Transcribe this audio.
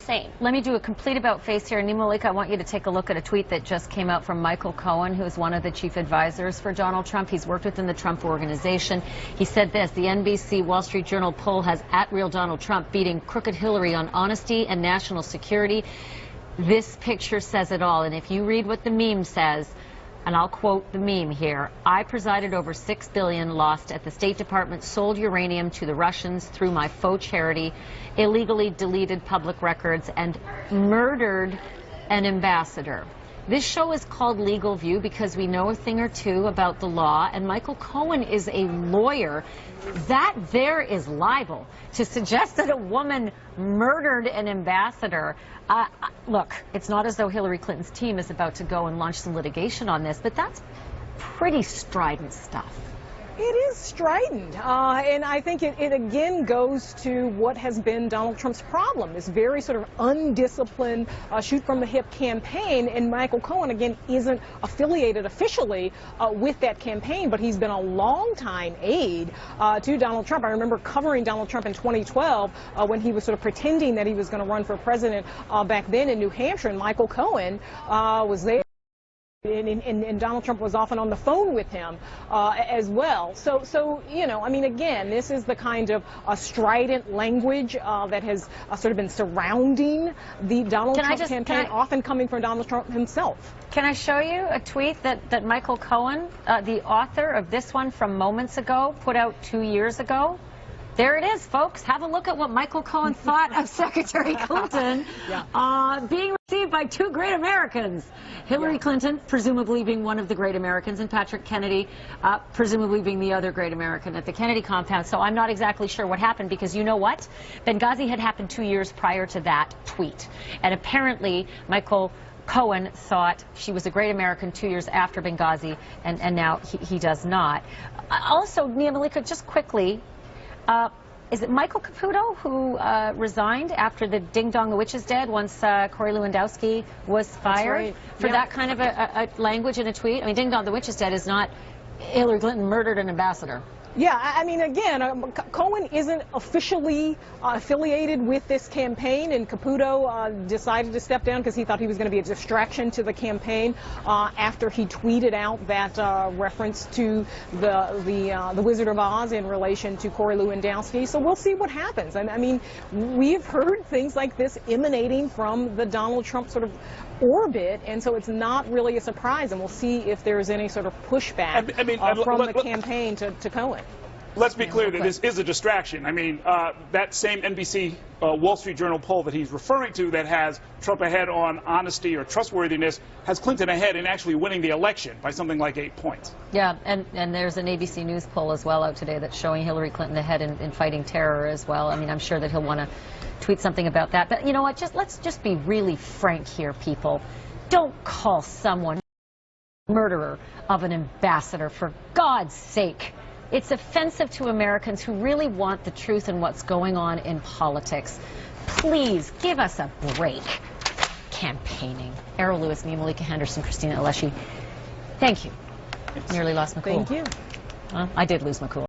Same. Let me do a complete about-face here. Nima Malika, I want you to take a look at a tweet that just came out from Michael Cohen, who is one of the chief advisors for Donald Trump. He's worked within the Trump organization. He said this: the NBC Wall Street Journal poll has @real Donald Trump beating crooked Hillary on honesty and national security. This picture says it all. And if you read what the meme says, and I'll quote the meme here: I presided over $6 billion lost at the State Department, sold uranium to the Russians through my faux charity, illegally deleted public records, and murdered an ambassador. This show is called Legal View because we know a thing or two about the law, and Michael Cohen is a lawyer. That there is libel. To suggest that a woman murdered an ambassador, look, it's not as though Hillary Clinton's team is about to go and launch some litigation on this, but that's pretty strident stuff. It is strident, and I think it again goes to what has been Donald Trump's problem, this very sort of undisciplined, shoot-from-the-hip campaign, and Michael Cohen, again, isn't affiliated officially with that campaign, but he's been a long-time aide to Donald Trump. I remember covering Donald Trump in 2012 when he was sort of pretending that he was going to run for president back then in New Hampshire, and Michael Cohen was there. And Donald Trump was often on the phone with him as well. So you know, I mean, again, this is the kind of strident language that has sort of been surrounding the Donald Trump campaign, often coming from Donald Trump himself. Can I show you a tweet that Michael Cohen, the author of this one from moments ago, put out 2 years ago? There it is, folks. Have a look at what Michael Cohen thought of Secretary Clinton being received by two great Americans. Hillary Clinton, presumably being one of the great Americans, and Patrick Kennedy, presumably being the other great American at the Kennedy compound. So I'm not exactly sure what happened, because you know what? Benghazi had happened 2 years prior to that tweet. And apparently, Michael Cohen thought she was a great American 2 years after Benghazi, and now he does not. Also, Nia Malika, just quickly, is it Michael Caputo who resigned after the Ding Dong the Witch is Dead once Corey Lewandowski was fired for that kind of a language in a tweet? I mean, Ding Dong the Witch is Dead is not Hillary Clinton murdered an ambassador. Yeah, I mean, again, Cohen isn't officially affiliated with this campaign, and Caputo decided to step down because he thought he was going to be a distraction to the campaign after he tweeted out that reference to the Wizard of Oz in relation to Corey Lewandowski. So we'll see what happens. I mean, we've heard things like this emanating from the Donald Trump sort of orbit, and so it's not really a surprise, and we'll see if there's any sort of pushback from the campaign to Cohen. Let's be clear that this is a distraction. I mean, that same NBC Wall Street Journal poll that he's referring to that has Trump ahead on honesty or trustworthiness has Clinton ahead in actually winning the election by something like 8 points. Yeah, and there's an ABC News poll as well out today that's showing Hillary Clinton ahead in fighting terror as well. I mean, I'm sure that he'll want to tweet something about that. But you know what? Let's just be really frank here, people. Don't call someone murderer of an ambassador, for God's sake. It's offensive to Americans who really want the truth and what's going on in politics. Please give us a break. Campaigning. Errol Lewis, Nia Malika Henderson, Christina Alessi. Thank you. Nearly lost my cool. Thank you. Well, I did lose my cool.